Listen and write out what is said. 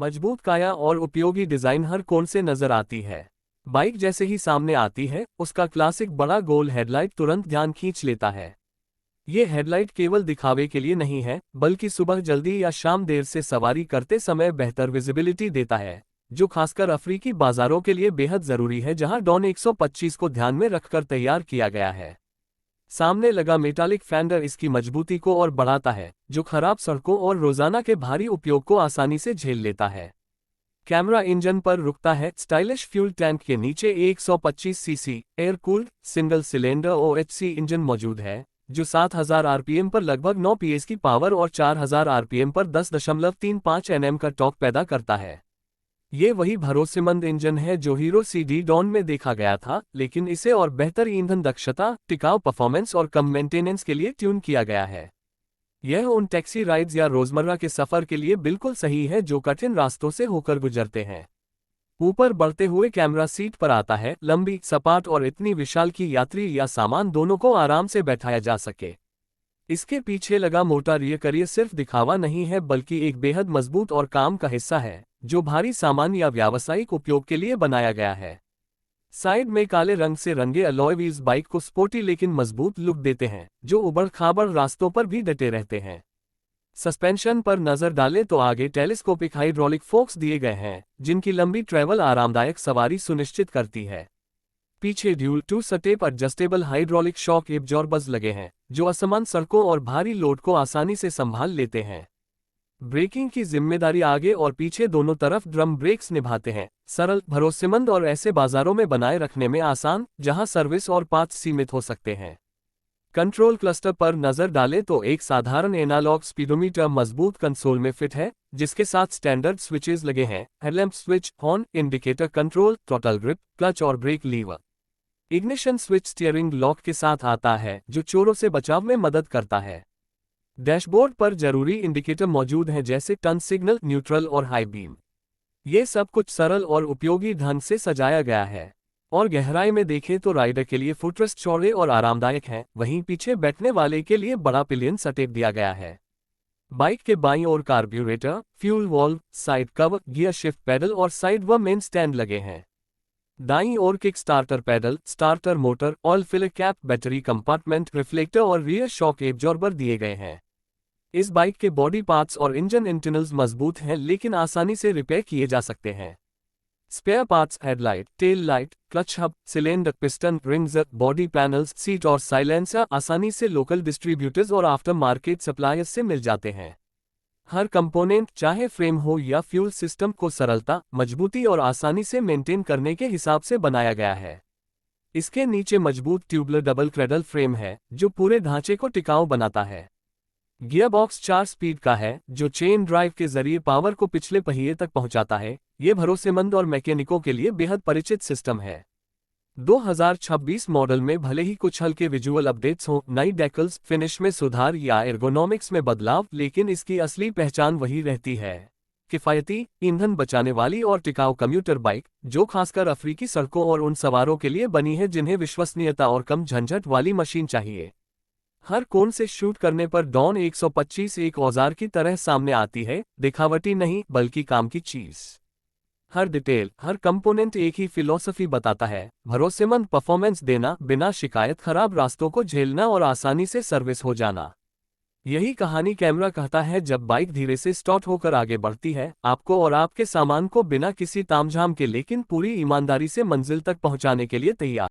मजबूत काया और उपयोगी डिजाइन हर कोण से नजर आती है। बाइक जैसे ही सामने आती है, उसका क्लासिक बड़ा गोल हेडलाइट तुरंत ध्यान खींच लेता है। ये हेडलाइट केवल दिखावे के लिए नहीं है, बल्कि सुबह जल्दी या शाम देर से सवारी करते समय बेहतर विजिबिलिटी देता है, जो खासकर अफ्रीकी बाजारों के लिए बेहद जरूरी है, जहां डॉन 125 को ध्यान में रखकर तैयार किया गया है। सामने लगा मेटालिक फेंडर इसकी मजबूती को और बढ़ाता है, जो खराब सड़कों और रोजाना के भारी उपयोग को आसानी से झेल लेता है। कैमरा इंजन पर रुकता है। स्टाइलिश फ्यूल टैंक के नीचे 125 CC air cooled single cylinder OHC engine मौजूद है, जो 7000 आरपीएम पर लगभग 9 पीएस की पावर और 4000 आरपीएम पर 10.35 एनएम का टॉर्क पैदा करता है। ये वही भरोसेमंद इंजन है जो हीरो सीडी डॉन में देखा गया था, लेकिन इसे और बेहतर ईंधन दक्षता, टिकाऊ परफॉर्मेंस और कम मेंटेनेंस के लिए ट्यून किया गया है। यह उन टैक्सी राइड्स या रोजमर्रा के सफर के लिए बिल्कुल सही है जो कठिन रास्तों से होकर गुजरते हैं। ऊपर बढ़ते हुए कैमरा सीट पर आता है, लंबी, सपाट और इतनी विशाल कि यात्री या सामान दोनों को आराम से बैठाया जा सके। इसके पीछे लगा मोटा रियर करियर सिर्फ दिखावा नहीं है, बल्कि एक बेहद मजबूत और काम का हिस्सा है, जो भारी सामान या व्यावसायिक उपयोग के लिए बनाया गया है। साइड में काले रंग से रंगे अलॉय व्हील्स बाइक को स्पोर्टी लेकिन मजबूत लुक देते हैं, जो उबड़-खाबड़ रास्तों पर भी डटे रहते हैं। सस्पेंशन पर नजर डालें तो आगे टेलीस्कोपिक हाइड्रोलिक फोक्स दिए गए हैं, जिनकी लंबी ट्रैवल आरामदायक सवारी सुनिश्चित करती है। पीछे dual 2 step adjustable hydraulic shock absorbers लगे हैं, जो असमान सड़कों और भारी लोड को आसानी से संभाल लेते हैं। ब्रेकिंग की जिम्मेदारी आगे और पीछे दोनों तरफ ड्रम ब्रेक्स निभाते हैं, सरल, भरोसेमंद और ऐसे बाजारों में बनाए रखने में आसान, जहां सर्विस और पार्ट्स सीमित हो सकते हैं। कंट्रोल क्लस्टर पर नजर डालें तो एक साधारण एनालॉग स्पीडोमीटर मजबूत कंसोल में फिट है, जिसके साथ स्टैंडर्ड स्विचेस लगे हैं, headlamp switch, horn, indicator control, throttle grip, clutch और brake lever. Ignition switch steering lock के साथ आता है, जो चोरों से बचाव में मदद करता है। डैशबोर्ड पर जरूरी इंडिकेटर मौजूद हैं, जैसे टर्न सिग्नल, न्यूट्रल और हाई बीम। ये सब कुछ सरल और उपयोगी ढंग से सजाया गया है। और गहराई में देखें तो राइडर के लिए फुटरेस्ट चौड़े और आरामदायक हैं, वहीं पीछे बैठने वाले के लिए बड़ा पिलियन सटेप दिया गया है। बाइक के बाईं ओर carburettor, fuel valve, side cover, gear shift pedal और साइड व मेन स्टैंड लगे हैं। दाईं ओर kick starter pedal, starter motor, oil filler cap, battery compartment, reflector और रियर शॉक एब्जॉर्बर दिए गए हैं। इस बाइक के बॉडी पार्ट्स और इंजन इंटरनल्स मजबूत हैं, लेकिन आसानी से रिपेयर किए जा सकते हैं। Spare parts headlight, tail light, clutch hub, cylinder, piston, rings, body panels, seat और साइलेंसर आसानी से लोकल डिस्ट्रीब्यूटर्स और आफ्टर मार्केट सप्लायर्स से मिल जाते हैं। हर कंपोनेंट, चाहे फ्रेम हो या फ्यूल सिस्टम, को सरलता, मजबूती और आसानी से मेंटेन करने के हिसाब से बनाया गया है। इसके नीचे मजबूत ट्यूबलर डबल क्रेडल फ्रेम है, जो पूरे ढांचे को टिकाऊ बनाता है। गियरबॉक्स 4 स्पीड का है, जो चेन ड्राइव के जरिए पावर को पिछले पहिए तक पहुंचाता है। ये भरोसेमंद और मैकेनिकों के लिए बेहद परिचित सिस्टम है। 2026 मॉडल में भले ही कुछ हल्के विजुअल अपडेट्स हों, नई डेकल्स, फिनिश में सुधार या एर्गोनॉमिक्स में बदलाव, लेकिन इसकी असली पहचान वही रहती है। किफायती, ईंधन बचाने वाली और टिकाऊ कम्यूटर बाइक, जो खासकर अफ्रीकी सड़कों और उन सवारों के लिए बनी है जिन्हें विश्वसनीयता और कम झंझट वाली मशीन चाहिए। हर कोण से शूट करने पर डॉन 125 एक औजार की तरह सामने आती है, दिखावटी नहीं बल्कि काम की चीज। हर डिटेल, हर कंपोनेंट एक ही फिलॉसफी बताता है, भरोसेमंद परफॉर्मेंस देना, बिना शिकायत, खराब रास्तों को झेलना और आसानी से सर्विस हो जाना। यही कहानी कैमरा कहता है। जब बाइक धीरे से स्टार्ट होकर आगे बढ़ती है, आपको और आपके सामान को बिना किसी तामझाम के लेकिन पूरी ईमानदारी से मंजिल तक पहुंचाने के लिए तैयार।